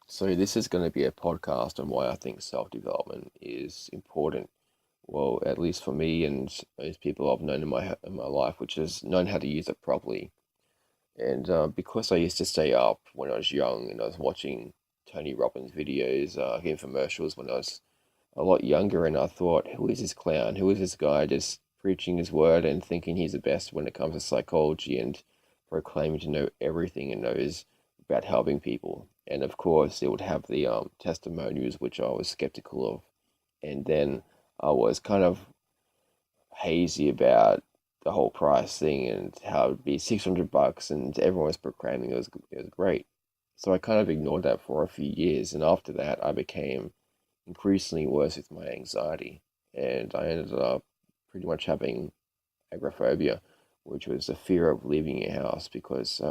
So this is going to be a podcast on why I think self-development is important. Well, at least for me and most people I've known in my life, which is known how to use it properly. And because I used to stay up when I was young and I was watching Tony Robbins videos, infomercials when I was a lot younger, and I thought, who is this clown? Who is this guy just preaching his word and thinking he's the best when it comes to psychology and proclaiming to know everything and knows about helping people? And of course, it would have the testimonials, which I was skeptical of. And then I was kind of hazy about the whole price thing and how it'd be $600 and everyone was proclaiming it was great. So I kind of ignored that for a few years, and after that I became increasingly worse with my anxiety, and I ended up pretty much having agoraphobia, which was the fear of leaving a house because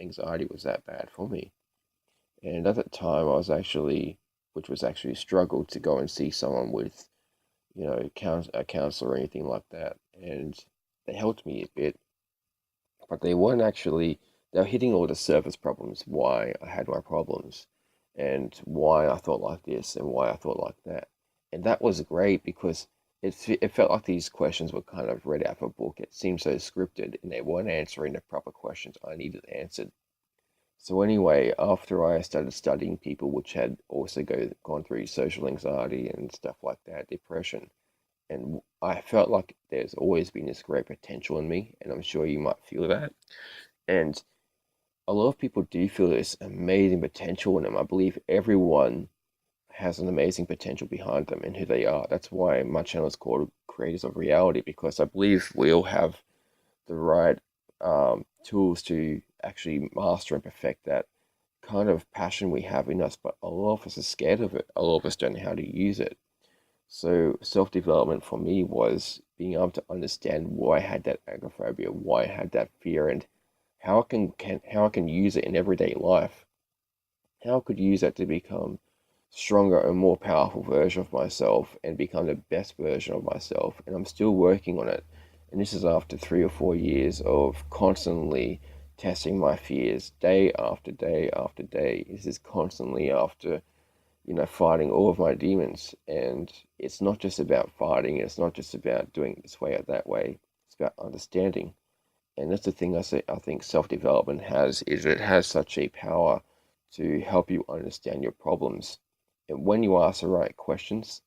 anxiety was that bad for me. And at that time, which was actually a struggle to go and see someone with, a counselor or anything like that, and they helped me a bit, but they were hitting all the surface problems, why I had my problems and why I thought like this and why I thought like that. And that was great because it felt like these questions were kind of read out of a book. It seemed so scripted and they weren't answering the proper questions I needed answered. So anyway, after I started studying people which had also gone through social anxiety and stuff like that, depression, and I felt like there's always been this great potential in me, and I'm sure you might feel that. And a lot of people do feel this amazing potential in them. I believe everyone has an amazing potential behind them and who they are. That's why my channel is called Creators of Reality, because I believe we all have the right tools to actually master and perfect that kind of passion we have in us. But a lot of us are scared of it. A lot of us don't know how to use it. So self-development for me was being able to understand why I had that agoraphobia, why I had that fear, and how I can use it in everyday life. How I could use that to become stronger and more powerful version of myself and become the best version of myself. And I'm still working on it. And this is after 3 or 4 years of constantly testing my fears day after day after day. This is constantly after fighting all of my demons. And it's not just about fighting, it's not just about doing it this way or that way. It's about understanding. And that's the thing I think self-development has is it has such a power to help you understand your problems. And when you ask the right questions,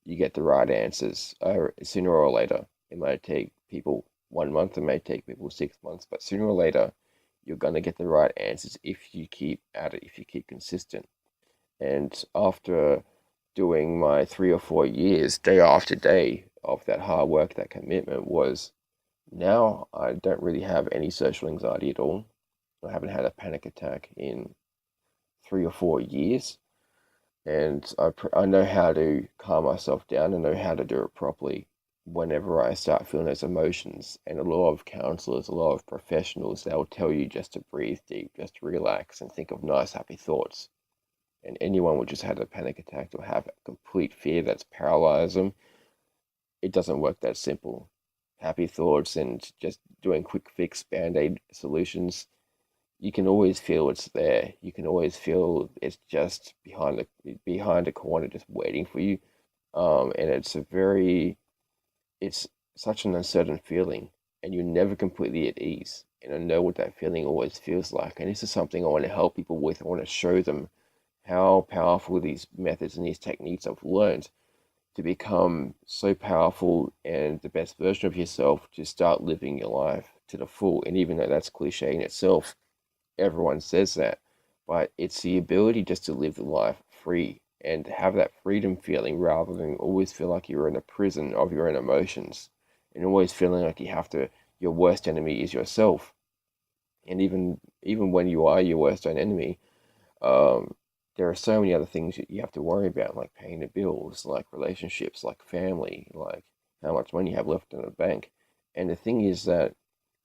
you get the right answers. Sooner or later, it may take people 1 month, it may take people 6 months, but sooner or later, you're going to get the right answers if you keep at it, if you keep consistent. And after doing my 3 or 4 years, day after day of that hard work, that commitment was now I don't really have any social anxiety at all. I haven't had a panic attack in 3 or 4 years. And I know how to calm myself down and know how to do it properly whenever I start feeling those emotions. And a lot of counselors, a lot of professionals, they'll tell you just to breathe deep, just to relax and think of nice, happy thoughts. And anyone would just have a panic attack or have a complete fear that's paralyzed them. It doesn't work that simple. Happy thoughts and just doing quick fix band-aid solutions, you can always feel it's there. You can always feel it's just behind a corner just waiting for you. And it's such an uncertain feeling and you're never completely at ease. And I know what that feeling always feels like. And this is something I want to help people with. I want to show them how powerful these methods and these techniques I've learned to become so powerful and the best version of yourself to start living your life to the full. And even though that's cliche in itself, everyone says that, but it's the ability just to live the life free and have that freedom feeling rather than always feel like you're in a prison of your own emotions and always feeling like your worst enemy is yourself. And even when you are your worst own enemy, um, there are so many other things that you have to worry about, like paying the bills, like relationships, like family, like how much money you have left in the bank. And the thing is that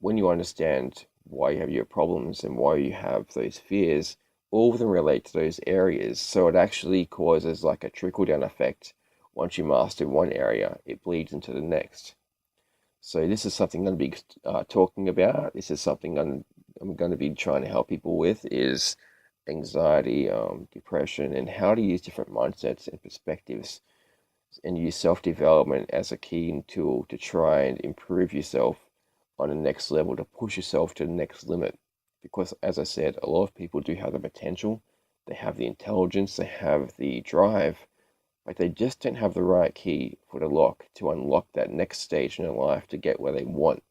when you understand why you have your problems and why you have those fears, all of them relate to those areas. So it actually causes like a trickle down effect. Once you master one area, it bleeds into the next. So this is something I'm going to be talking about. This is something I'm going to be trying to help people with is anxiety, depression, and how to use different mindsets and perspectives and use self-development as a key tool to try and improve yourself on the next level, to push yourself to the next limit. Because as I said, a lot of people do have the potential, they have the intelligence, they have the drive, but they just don't have the right key for the lock to unlock that next stage in their life to get where they want.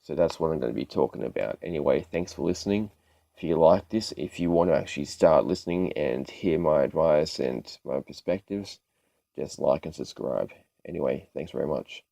So that's what I'm going to be talking about. Anyway, thanks for listening. If you like this, if you want to actually start listening and hear my advice and my perspectives, just like and subscribe. Anyway, thanks very much.